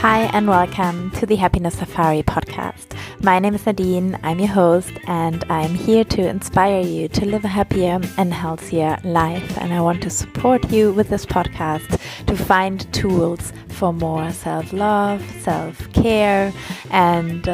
Hi and welcome to the Happiness Safari podcast. My name is Nadine, I'm your host, and I'm here to inspire you to live a happier and healthier life. And I want to support you with this podcast to find tools for more self-love, self-care, and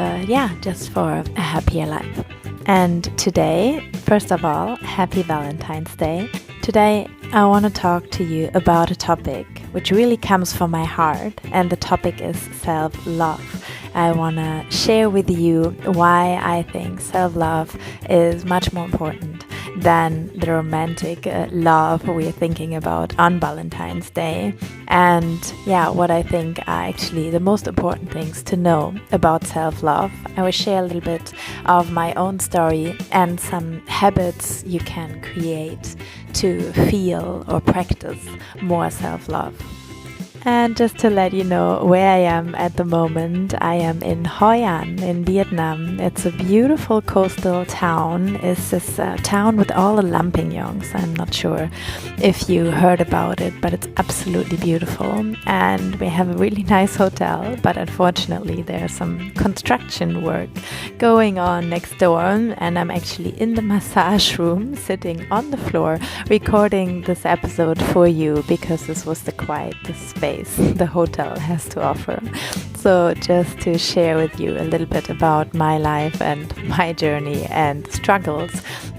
just for a happier life. And today, first of all, happy Valentine's Day. Today, I want to talk to you about a topic which really comes from my heart, and the topic is self-love. I want to share with you why I think self-love is much more important than the romantic love we're thinking about on Valentine's Day. And what I think are actually the most important things to know about self-love. I will share a little bit of my own story and some habits you can create to feel or practice more self-love. And just to let you know where I am at the moment, I am in Hoi An in Vietnam. It's a beautiful coastal town. It's this town with all the lampignons. I'm not sure if you heard about it, but it's absolutely beautiful. And we have a really nice hotel, but unfortunately there's some construction work going on next door. And I'm actually in the massage room, sitting on the floor, recording this episode for you because this was the quietest space the hotel has to offer. So just to share with you a little bit about my life and my journey and struggles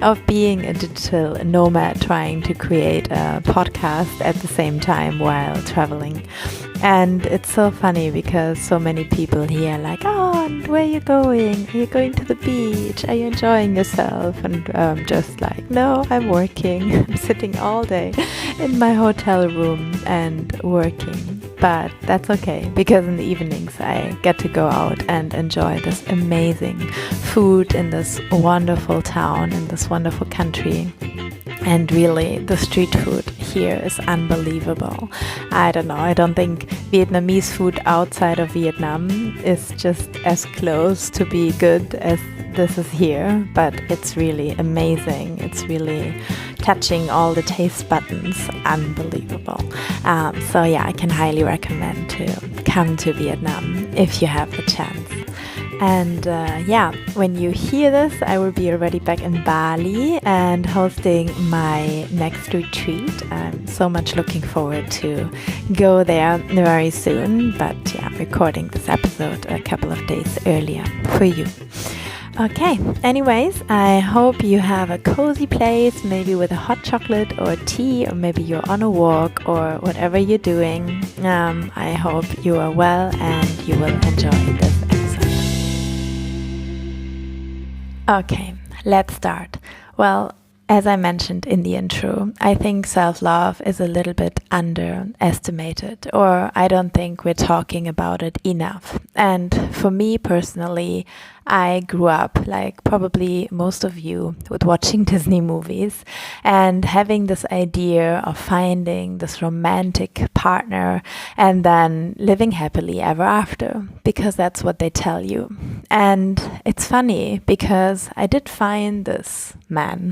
of being a digital nomad, trying to create a podcast at the same time while traveling. And it's so funny because so many people here like, oh, and where are you going? Are you going to the beach? Are you enjoying yourself? And just like, no, I'm working. I'm sitting all day in my hotel room and working. But that's okay, because in the evenings I get to go out and enjoy this amazing food in this wonderful town, in this wonderful country. And really, the street food here is unbelievable. I don't know, I don't think Vietnamese food outside of Vietnam is just as close to be good as this is here, but it's really amazing. It's really touching all the taste buttons. Unbelievable. I can highly recommend to come to Vietnam if you have the chance. And when you hear this, I will be already back in Bali and hosting my next retreat. I'm so much looking forward to go there very soon, but recording this episode a couple of days earlier for you. Okay, anyways, I hope you have a cozy place, maybe with a hot chocolate or tea, or maybe you're on a walk or whatever you're doing. I hope you are well and you will enjoy this episode. Okay, let's start. Well, as I mentioned in the intro, I think self-love is a little bit underestimated, or I don't think we're talking about it enough. And for me personally, I grew up, like probably most of you, with watching Disney movies and having this idea of finding this romantic partner and then living happily ever after, because that's what they tell you. And it's funny because I did find this man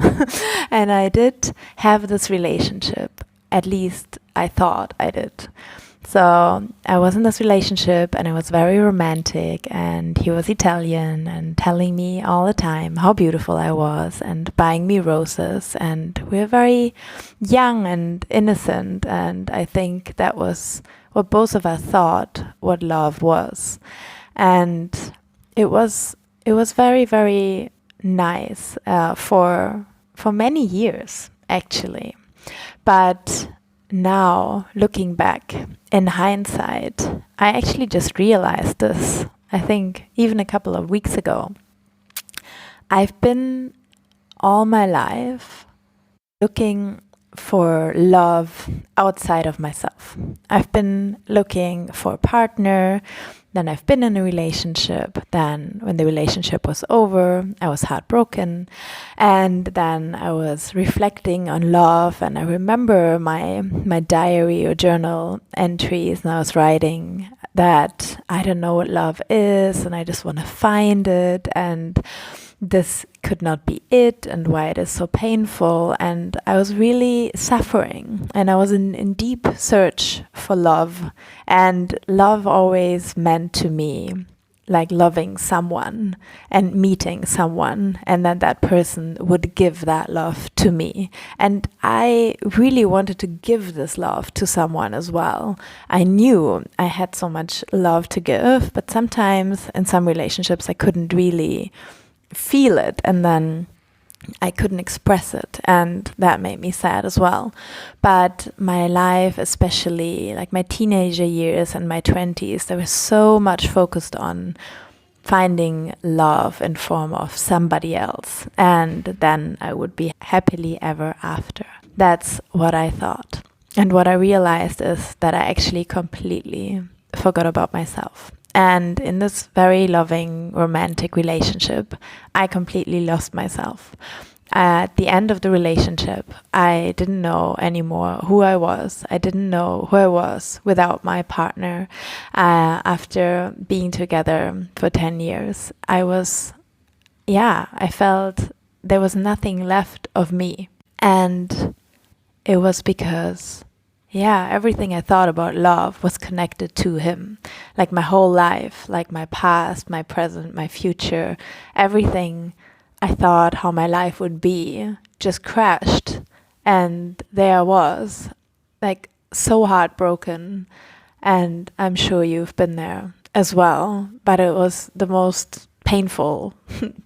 and I did have this relationship. At least I thought I did. So I was in this relationship and it was very romantic, and he was Italian and telling me all the time how beautiful I was and buying me roses, and we were very young and innocent, and I think that was what both of us thought what love was. And it was very, very nice for many years actually. But now, looking back, in hindsight, I actually just realized this, I think even a couple of weeks ago. I've been all my life looking for love outside of myself. I've been looking for a partner, then I've been in a relationship, then when the relationship was over, I was heartbroken, and then I was reflecting on love, and I remember my diary or journal entries, and I was writing that I don't know what love is, and I just want to find it, and this could not be it and why it is so painful. And I was really suffering, and I was in deep search for love. And love always meant to me like loving someone and meeting someone, and then that person would give that love to me. And I really wanted to give this love to someone as well. I knew I had so much love to give, but sometimes in some relationships I couldn't really feel it, and then I couldn't express it, and that made me sad as well. But my life, especially like my teenager years and my 20s, they were so much focused on finding love in form of somebody else, and then I would be happily ever after. That's what I thought. And what I realized is that I actually completely forgot about myself. And in this very loving, romantic relationship, I completely lost myself. At the end of the relationship, I didn't know anymore who I was. I didn't know who I was without my partner. After being together for 10 years, I felt there was nothing left of me. And it was because everything I thought about love was connected to him. Like my whole life, like my past, my present, my future, everything I thought how my life would be just crashed. And there I was, like so heartbroken. And I'm sure you've been there as well. But it was the most painful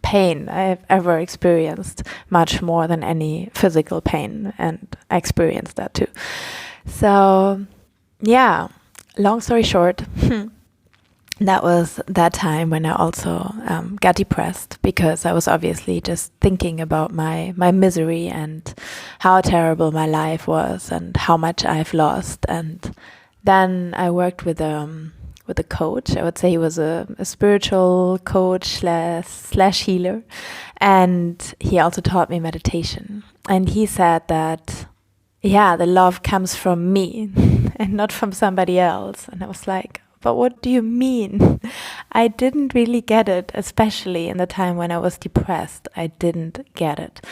pain I've ever experienced, much more than any physical pain. And I experienced that too. So, long story short, that was that time when I also got depressed, because I was obviously just thinking about my misery and how terrible my life was and how much I've lost. And then I worked with a coach. I would say he was a spiritual coach slash healer. And he also taught me meditation. And he said that the love comes from me and not from somebody else. And I was like, but what do you mean? I didn't really get it, especially in the time when I was depressed. I didn't get it.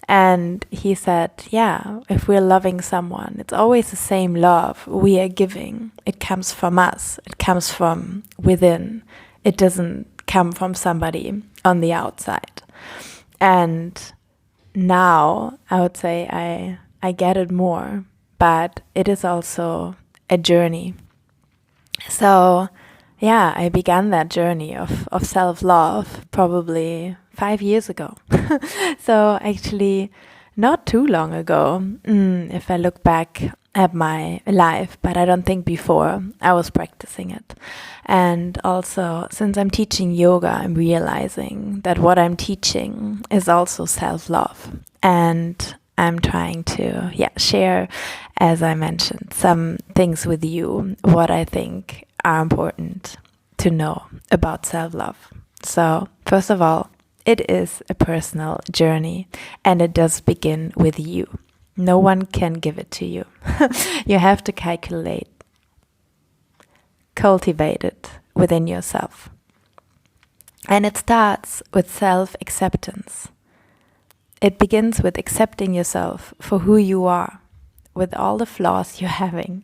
And he said, if we're loving someone, it's always the same love we are giving. It comes from us. It comes from within. It doesn't come from somebody on the outside. And now I would say I get it more, but it is also a journey. So I began that journey of self-love probably 5 years ago. So actually not too long ago, if I look back at my life, but I don't think before I was practicing it. And also, since I'm teaching yoga, I'm realizing that what I'm teaching is also self-love. And I'm trying to share, as I mentioned, some things with you, what I think are important to know about self-love. So, first of all, it is a personal journey, and it does begin with you. No one can give it to you. You have to cultivate it within yourself. And it starts with self-acceptance. It begins with accepting yourself for who you are, with all the flaws you're having.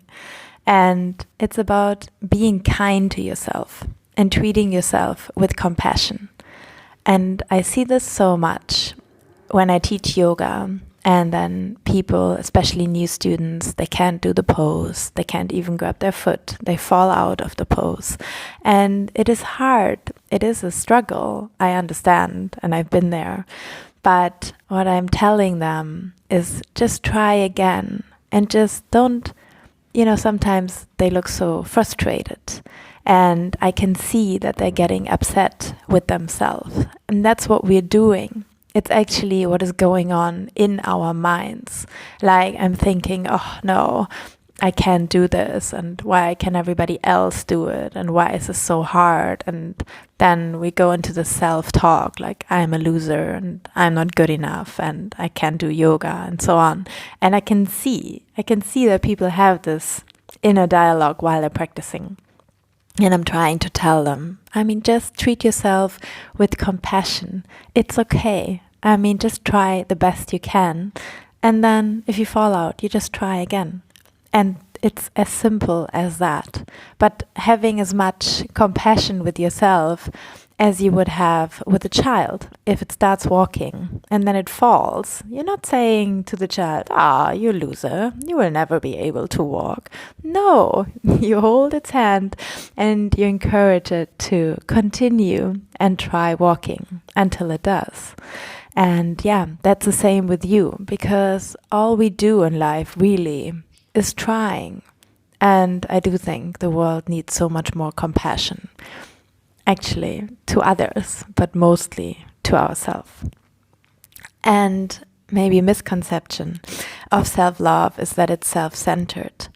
And it's about being kind to yourself and treating yourself with compassion. And I see this so much when I teach yoga, and then people, especially new students, they can't do the pose, they can't even grab their foot, they fall out of the pose. And it is hard, it is a struggle, I understand, and I've been there. But what I'm telling them is just try again, and just don't, sometimes they look so frustrated, and I can see that they're getting upset with themselves. And that's what we're doing. It's actually what is going on in our minds. Like, I'm thinking, oh no, I can't do this, and why can everybody else do it, and why is this so hard? And then we go into the self-talk, like I'm a loser and I'm not good enough and I can't do yoga and so on. And I can see that people have this inner dialogue while they're practicing. And I'm trying to tell them, just treat yourself with compassion. It's okay. Just try the best you can. And then if you fall out, you just try again. And it's as simple as that. But having as much compassion with yourself as you would have with a child. If it starts walking and then it falls, you're not saying to the child, you loser, you will never be able to walk. No, you hold its hand and you encourage it to continue and try walking until it does. And yeah, that's the same with you, because all we do in life really is trying. And I do think the world needs so much more compassion. Actually, to others, but mostly to ourselves. And maybe a misconception of self-love is that it's self-centered,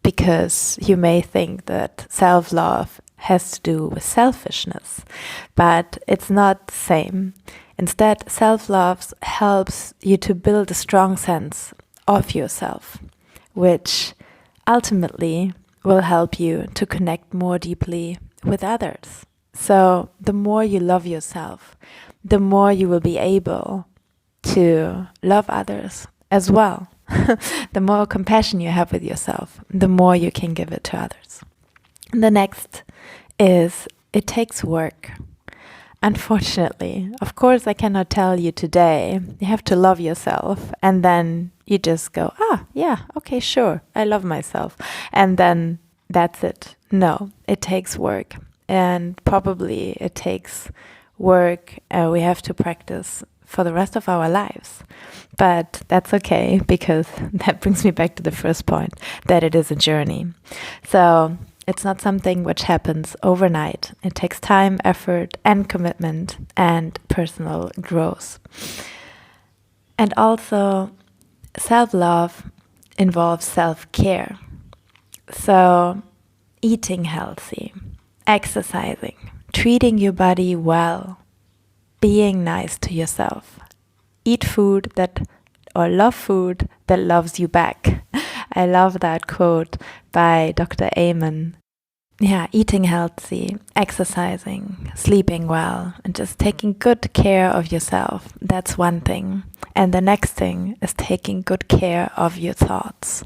because you may think that self-love has to do with selfishness, but it's not the same. Instead, self-love helps you to build a strong sense of yourself, which ultimately will help you to connect more deeply with others. So the more you love yourself, the more you will be able to love others as well. The more compassion you have with yourself, the more you can give it to others. The next is, it takes work. Unfortunately, of course, I cannot tell you today, you have to love yourself, and then you just go, yeah, okay, sure, I love myself. And then that's it. No, it takes work. And probably it takes work we have to practice for the rest of our lives. But that's okay, because that brings me back to the first point, that it is a journey. So it's not something which happens overnight. It takes time, effort, and commitment, and personal growth. And also, self-love involves self-care. So eating healthy, exercising, treating your body well, being nice to yourself. Eat food love food that loves you back. I love that quote by Dr. Amen. Yeah, eating healthy, exercising, sleeping well, and just taking good care of yourself. That's one thing. And the next thing is taking good care of your thoughts.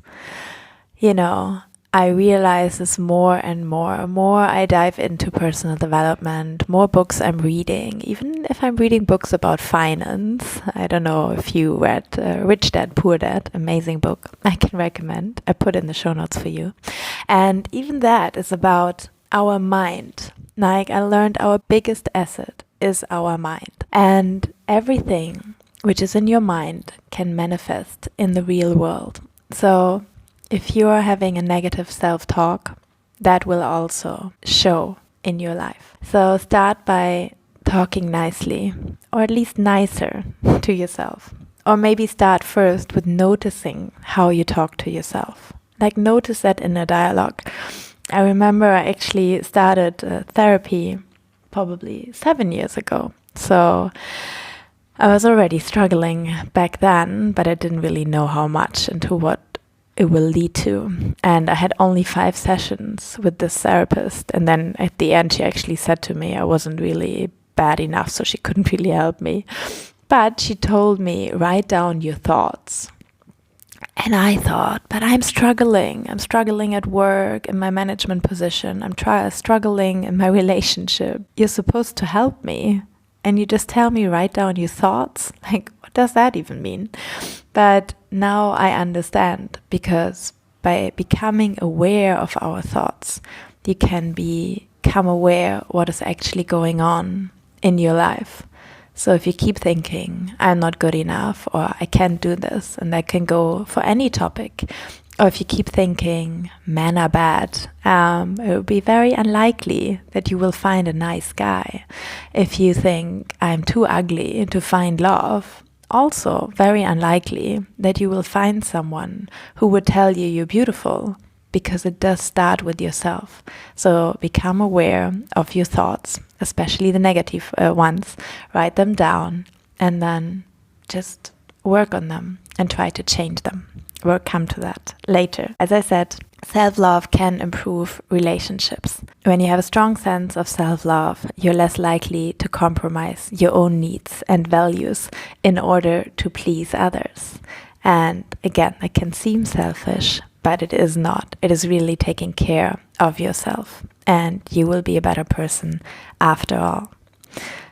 I realize this more and more. More I dive into personal development, more books I'm reading, even if I'm reading books about finance. I don't know if you read Rich Dad, Poor Dad, amazing book. I can recommend. I put in the show notes for you. And even that is about our mind. Like, I learned our biggest asset is our mind. And everything which is in your mind can manifest in the real world. So if you are having a negative self-talk, that will also show in your life. So start by talking nicely, or at least nicer to yourself. Or maybe start first with noticing how you talk to yourself. Like, notice that in a dialogue. I remember I actually started therapy probably 7 years ago. So I was already struggling back then, but I didn't really know how much and to what it will lead to. And I had only 5 sessions with this therapist. And then at the end, she actually said to me I wasn't really bad enough, so she couldn't really help me. But she told me, write down your thoughts. And I thought, but I'm struggling. I'm struggling at work, in my management position. I'm struggling in my relationship. You're supposed to help me. And you just tell me, write down your thoughts? Like, what does that even mean? But now I understand, because by becoming aware of our thoughts, you can become aware what is actually going on in your life. So if you keep thinking, I'm not good enough, or I can't do this, and that can go for any topic, or if you keep thinking, men are bad, it will be very unlikely that you will find a nice guy. If you think, I'm too ugly to find love, also very unlikely that you will find someone who would tell you you're beautiful, because it does start with yourself. So become aware of your thoughts, especially the negative ones. Write them down and then just work on them and try to change them We'll come to that later. As I said, self-love can improve relationships. When you have a strong sense of self-love, you're less likely to compromise your own needs and values in order to please others. And again, it can seem selfish, but it is not. It is really taking care of yourself, and you will be a better person after all.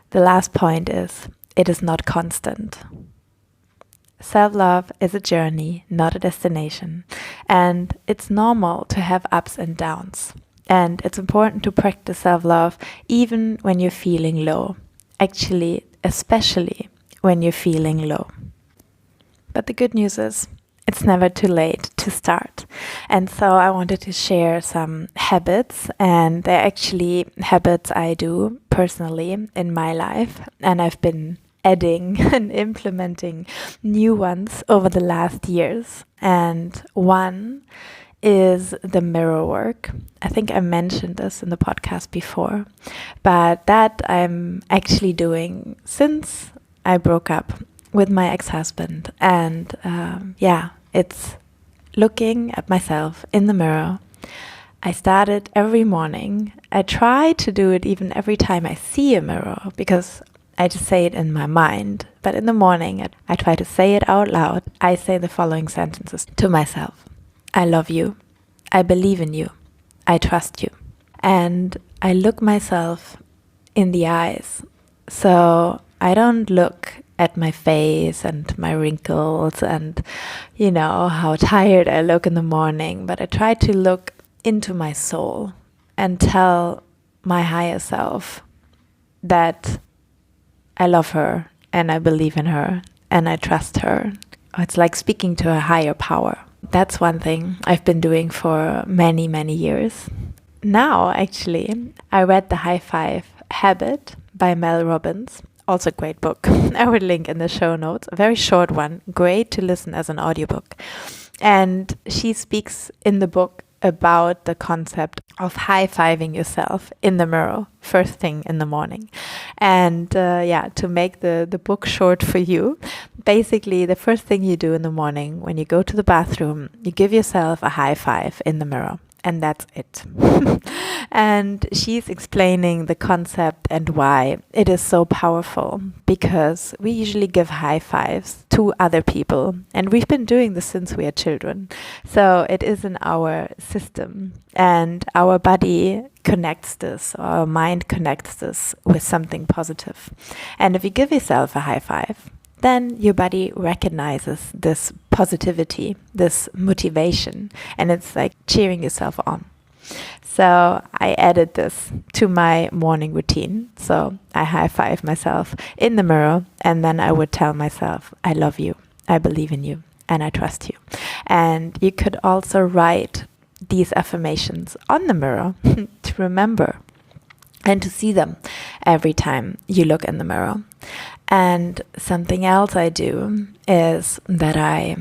The last point is, it is not constant. Self-love is a journey, not a destination, and it's normal to have ups and downs. And it's important to practice self-love even when you're feeling low. Actually, especially when you're feeling low. But the good news is, it's never too late to start. And so I wanted to share some habits, and they're actually habits I do personally in my life, and I've been adding and implementing new ones over the last years. And one is the mirror work. I think I mentioned this in the podcast before, but that I'm actually doing since I broke up with my ex-husband. And it's looking at myself in the mirror. I started every morning. I try to do it even every time I see a mirror, because I just say it in my mind. But in the morning, I try to say it out loud. I say the following sentences to myself. I love you. I believe in you. I trust you. And I look myself in the eyes. So I don't look at my face and my wrinkles and, how tired I look in the morning. But I try to look into my soul and tell my higher self that I love her and I believe in her and I trust her. It's like speaking to a higher power. That's one thing I've been doing for many, many years. Now, actually, I read The High Five Habit by Mel Robbins. Also a great book. I will link in the show notes. A very short one. Great to listen as an audiobook. And she speaks in the book about the concept of high-fiving yourself in the mirror first thing in the morning. And to make the book short for you, basically the first thing you do in the morning when you go to the bathroom, you give yourself a high five in the mirror. And that's it. And she's explaining the concept and why it is so powerful, because we usually give high fives to other people, and we've been doing this since we are children. So it is in our system, and our body connects this, or our mind connects this with something positive. And if you give yourself a high five, then your body recognizes this positivity, this motivation, and it's like cheering yourself on. So I added this to my morning routine. So I high five myself in the mirror, and then I would tell myself, I love you, I believe in you, and I trust you. And you could also write these affirmations on the mirror to remember and to see them every time you look in the mirror. And something else I do is that I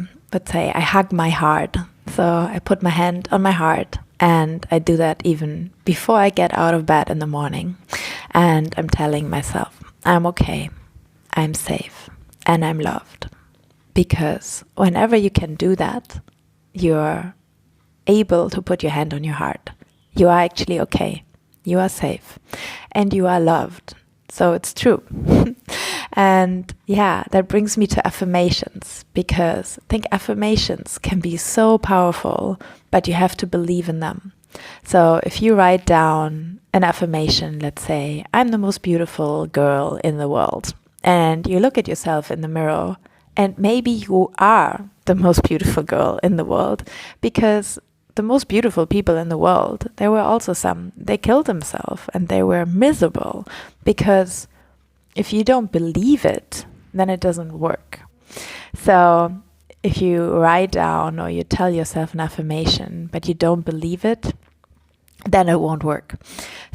hug my heart. So I put my hand on my heart, and I do that even before I get out of bed in the morning. And I'm telling myself, I'm okay, I'm safe, and I'm loved. Because whenever you can do that, you're able to put your hand on your heart. You are actually okay, you are safe, and you are loved. So it's true. And that brings me to affirmations, because I think affirmations can be so powerful, but you have to believe in them. So if you write down an affirmation, let's say, I'm the most beautiful girl in the world, and you look at yourself in the mirror, and maybe you are the most beautiful girl in the world, because the most beautiful people in the world, there were also some, they killed themselves and they were miserable, because if you don't believe it, then it doesn't work. So if you write down or you tell yourself an affirmation, but you don't believe it, then it won't work.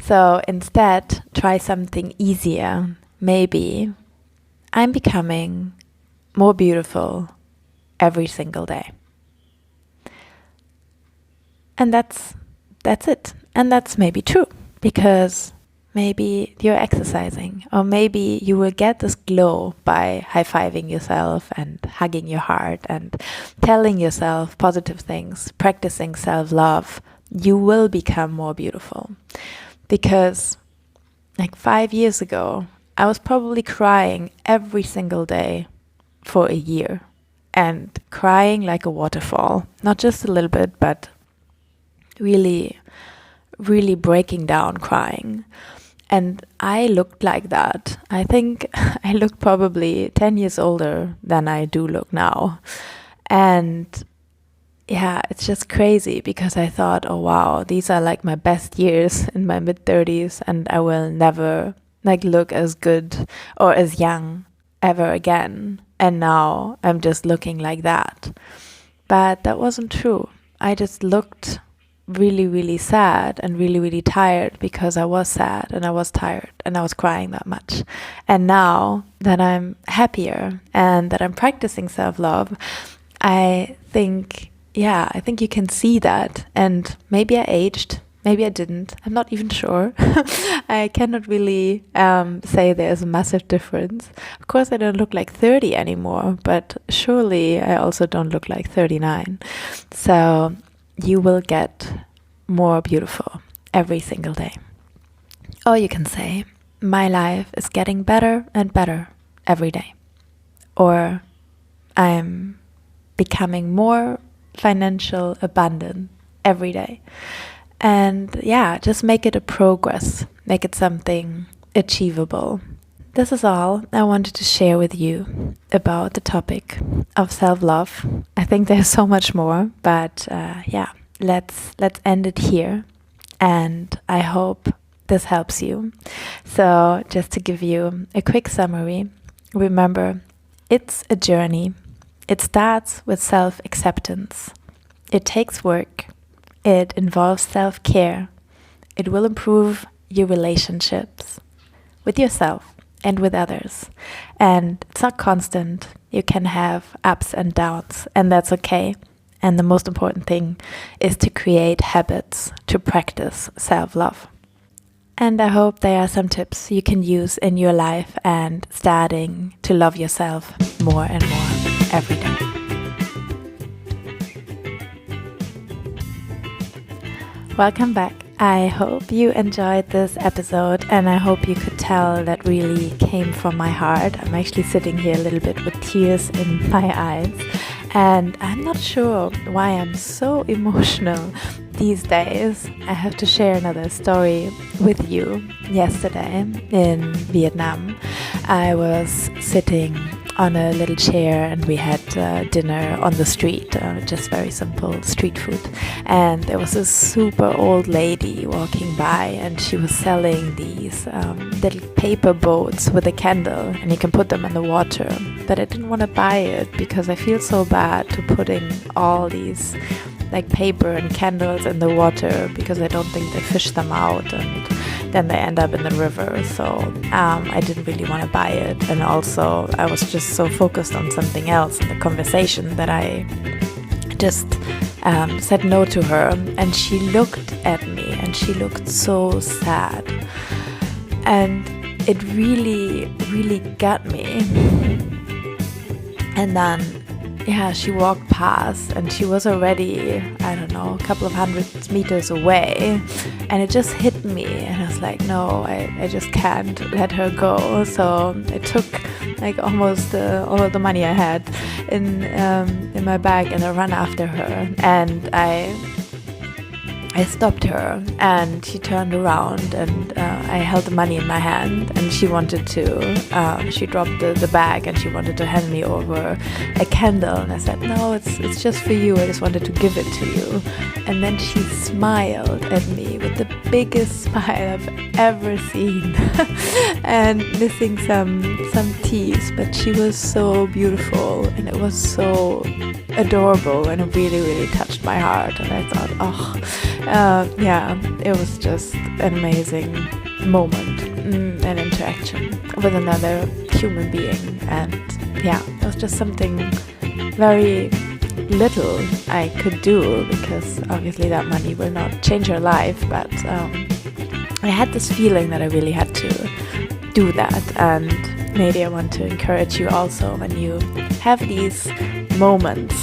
So instead, try something easier. Maybe, I'm becoming more beautiful every single day. And that's it. And that's maybe true, because maybe you're exercising, or maybe you will get this glow by high-fiving yourself and hugging your heart and telling yourself positive things, practicing self-love. You will become more beautiful. Because like 5 years ago, I was probably crying every single day for a year, and crying like a waterfall, not just a little bit, but really, really breaking down crying. And I looked like that. I think I looked probably 10 years older than I do look now. And yeah, it's just crazy because I thought, oh wow, these are like my best years in my mid-30s, and I will never like look as good or as young ever again. And now I'm just looking like that. But that wasn't true. I just looked really, really sad and really, really tired because I was sad and I was tired and I was crying that much. And now that I'm happier and that I'm practicing self-love, I think you can see that. And maybe I aged, maybe I didn't. I'm not even sure. I cannot really say there's a massive difference. Of course, I don't look like 30 anymore, but surely I also don't look like 39. So you will get more beautiful every single day. Or you can say, my life is getting better and better every day. Or I'm becoming more financial abundant every day. And yeah, just make it a progress. Make it something achievable. This is all I wanted to share with you about the topic of self-love. I think there's so much more, but let's end it here. And I hope this helps you. So just to give you a quick summary, remember, it's a journey. It starts with self-acceptance. It takes work. It involves self-care. It will improve your relationships with yourself and with others. And it's not constant. You can have ups and downs, and that's okay. And the most important thing is to create habits to practice self-love. And I hope there are some tips you can use in your life and starting to love yourself more and more every day. Welcome back. I hope you enjoyed this episode, and I hope you could tell that really came from my heart. I'm actually sitting here a little bit with tears in my eyes, and I'm not sure why I'm so emotional these days. I have to share another story with you. Yesterday in Vietnam, I was sitting on a little chair and we had dinner on the street, just very simple street food. And there was a super old lady walking by, and she was selling these little paper boats with a candle, and you can put them in the water. But I didn't want to buy it because I feel so bad to putting all these like paper and candles in the water, because I don't think they fish them out and then they end up in the river. So I didn't really want to buy it, and also I was just so focused on something else in the conversation that I just said no to her. And she looked at me and she looked so sad, and it really, really got me. And then she walked past and she was already, I don't know, a couple of 100 meters away, and it just hit me, and I was like, no, I just can't let her go. So I took like almost all of the money I had in my bag, and I ran after her, and I stopped her, and she turned around, and I held the money in my hand, and she wanted to, she dropped the bag, and she wanted to hand me over a candle, and I said, no, it's just for you, I just wanted to give it to you. And then she smiled at me with the biggest smile I've ever seen, and missing some teeth, but she was so beautiful, and it was so adorable, and it really, really touched my heart. And I thought, it was just an amazing moment, an interaction with another human being. And it was just something very little I could do, because obviously that money will not change her life, but I had this feeling that I really had to do that, and maybe I want to encourage you also, when you have these moments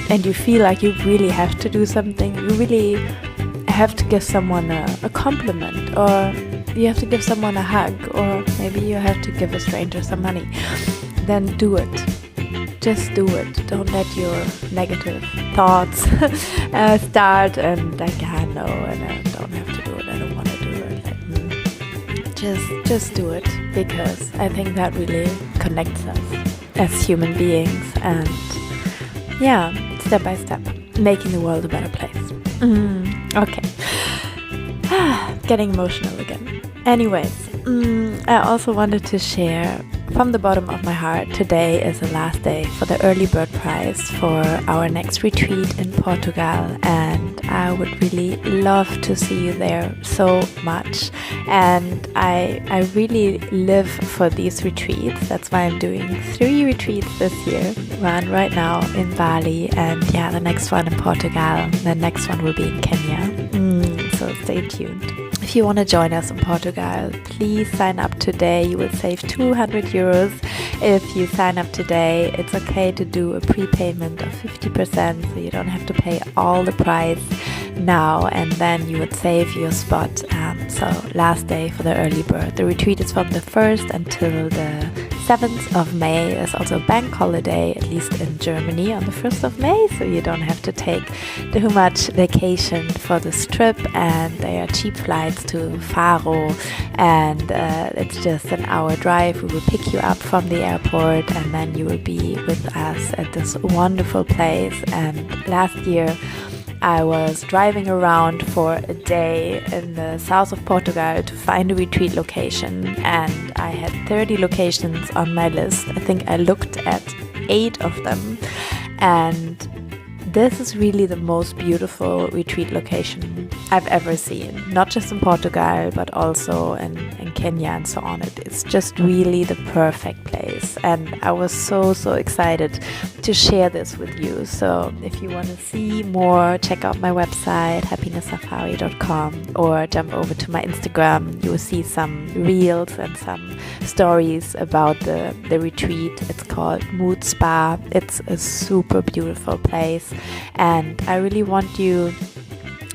and you feel like you really have to do something, you really have to give someone a compliment, or you have to give someone a hug, or maybe you have to give a stranger some money, then do it. Just do it. Don't let your negative thoughts start and like, no, and I don't have to do it, I don't want to do it. Just do it, because I think that really connects us as human beings, and yeah, step by step, making the world a better place. Okay. Getting emotional again. Anyways, I also wanted to share from the bottom of my heart, today is the last day for the early bird prize for our next retreat in Portugal, and I would really love to see you there so much. And I really live for these retreats. That's why I'm doing 3 retreats this year. One right now in Bali, and yeah, the next one in Portugal. The next one will be in Kenya. So stay tuned. If you want to join us in Portugal, please sign up today. You will save 200 euros if you sign up today. It's okay to do a prepayment of 50%, so you don't have to pay all the price now, and then you would save your spot. So last day for the early bird. The retreat is from the 1st until the 7th of May. There's also a bank holiday, at least in Germany, on the 1st of May, so you don't have to take too much vacation for this trip, and there are cheap flights to Faro, and it's just an hour drive. We will pick you up from the airport, and then you will be with us at this wonderful place. And last year I was driving around for a day in the south of Portugal to find a retreat location, and I had 30 locations on my list. I think I looked at 8 of them, and this is really the most beautiful retreat location I've ever seen. Not just in Portugal, but also in Kenya and so on. It's just really the perfect place. And I was so excited to share this with you. So if you want to see more, check out my website, happiness-safari.com, or jump over to my Instagram. You will see some reels and some stories about the retreat. It's called Mood Spa. It's a super beautiful place, and I really want you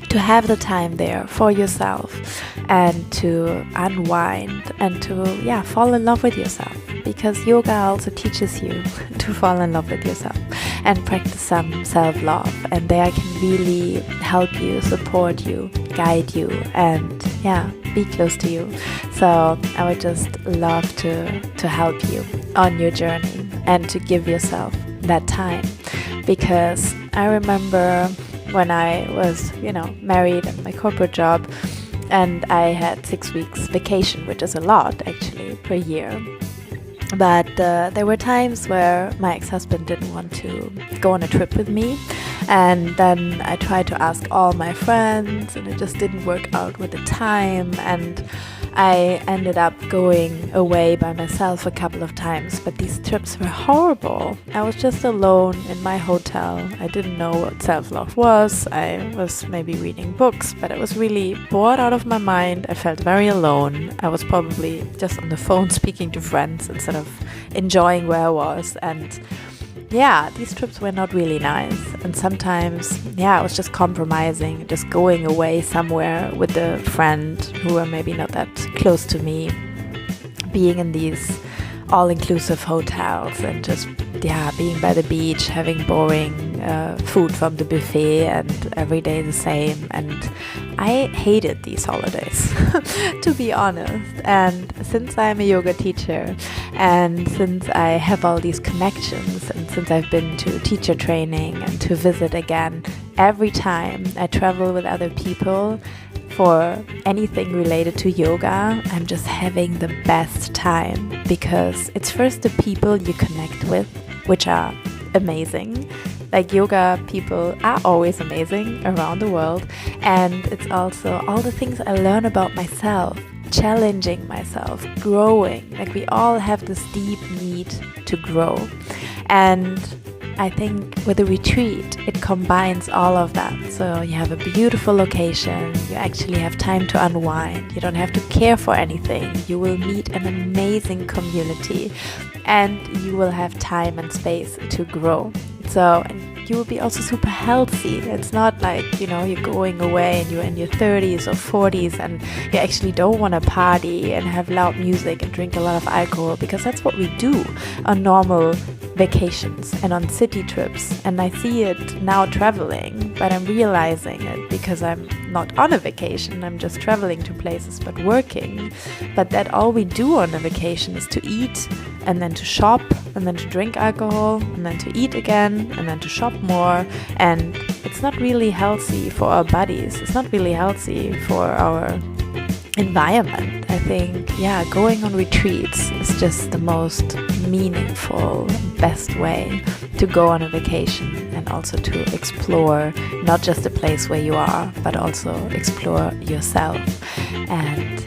to have the time there for yourself and to unwind and to fall in love with yourself, because yoga also teaches you to fall in love with yourself and practice some self-love, and there I can really help you, support you, guide you, and be close to you. So I would just love to help you on your journey and to give yourself that time, because I remember when I was, married in my corporate job, and I had 6 weeks vacation, which is a lot actually per year. But there were times where my ex-husband didn't want to go on a trip with me, and then I tried to ask all my friends, and it just didn't work out with the time, and I ended up going away by myself a couple of times, but these trips were horrible. I was just alone in my hotel. I didn't know what self-love was. I was maybe reading books, but I was really bored out of my mind. I felt very alone. I was probably just on the phone speaking to friends instead of enjoying where I was, and these trips were not really nice. And sometimes, I was just compromising, just going away somewhere with a friend who were maybe not that close to me, being in these all-inclusive hotels and just, being by the beach, having boring food from the buffet, and every day the same. And I hated these holidays, to be honest. And since I'm a yoga teacher, and since I have all these connections, and since I've been to teacher training and to visit again, every time I travel with other people for anything related to yoga, I'm just having the best time, because it's first the people you connect with, which are amazing. Like, yoga people are always amazing around the world, and it's also all the things I learn about myself, challenging myself, growing. Like, we all have this deep need to grow, and I think with a retreat, it combines all of that. So you have a beautiful location, you actually have time to unwind, you don't have to care for anything, you will meet an amazing community, and you will have time and space to grow. So, and you will be also super healthy. It's not like, you're going away and you're in your 30s or 40s and you actually don't want to party and have loud music and drink a lot of alcohol, because that's what we do on normal vacations and on city trips. And I see it now traveling, but I'm realizing it because I'm not on a vacation, I'm just traveling to places but working. But that all we do on a vacation is to eat and then to shop and then to drink alcohol and then to eat again and then to shop more, and it's not really healthy for our bodies, it's not really healthy for our environment. I think, going on retreats is just the most meaningful, best way to go on a vacation and also to explore not just the place where you are, but also explore yourself. And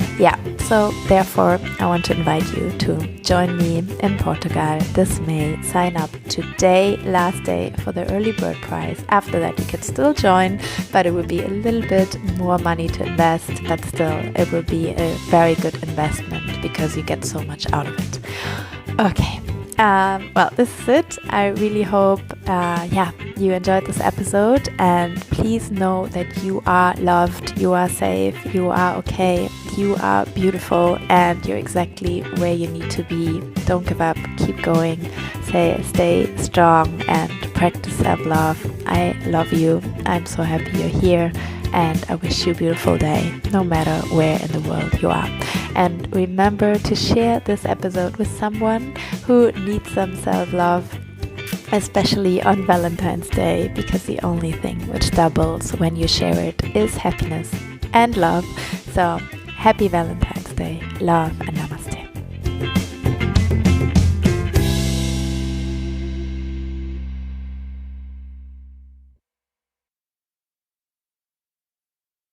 so therefore I want to invite you to join me in Portugal this May. Sign up today, last day for the early bird prize. After that you can still join, but it will be a little bit more money to invest, but still it will be a very good investment because you get so much out of it. Okay. Well, this is it. I really hope you enjoyed this episode, and please know that you are loved, you are safe, you are okay, you are beautiful, and you're exactly where you need to be. Don't give up, keep going, stay strong, and practice self-love. I love you. I'm so happy you're here, and I wish you a beautiful day, no matter where in the world you are. And remember to share this episode with someone who needs some self-love, especially on Valentine's Day, because the only thing which doubles when you share it is happiness and love. So happy Valentine's Day, love and love.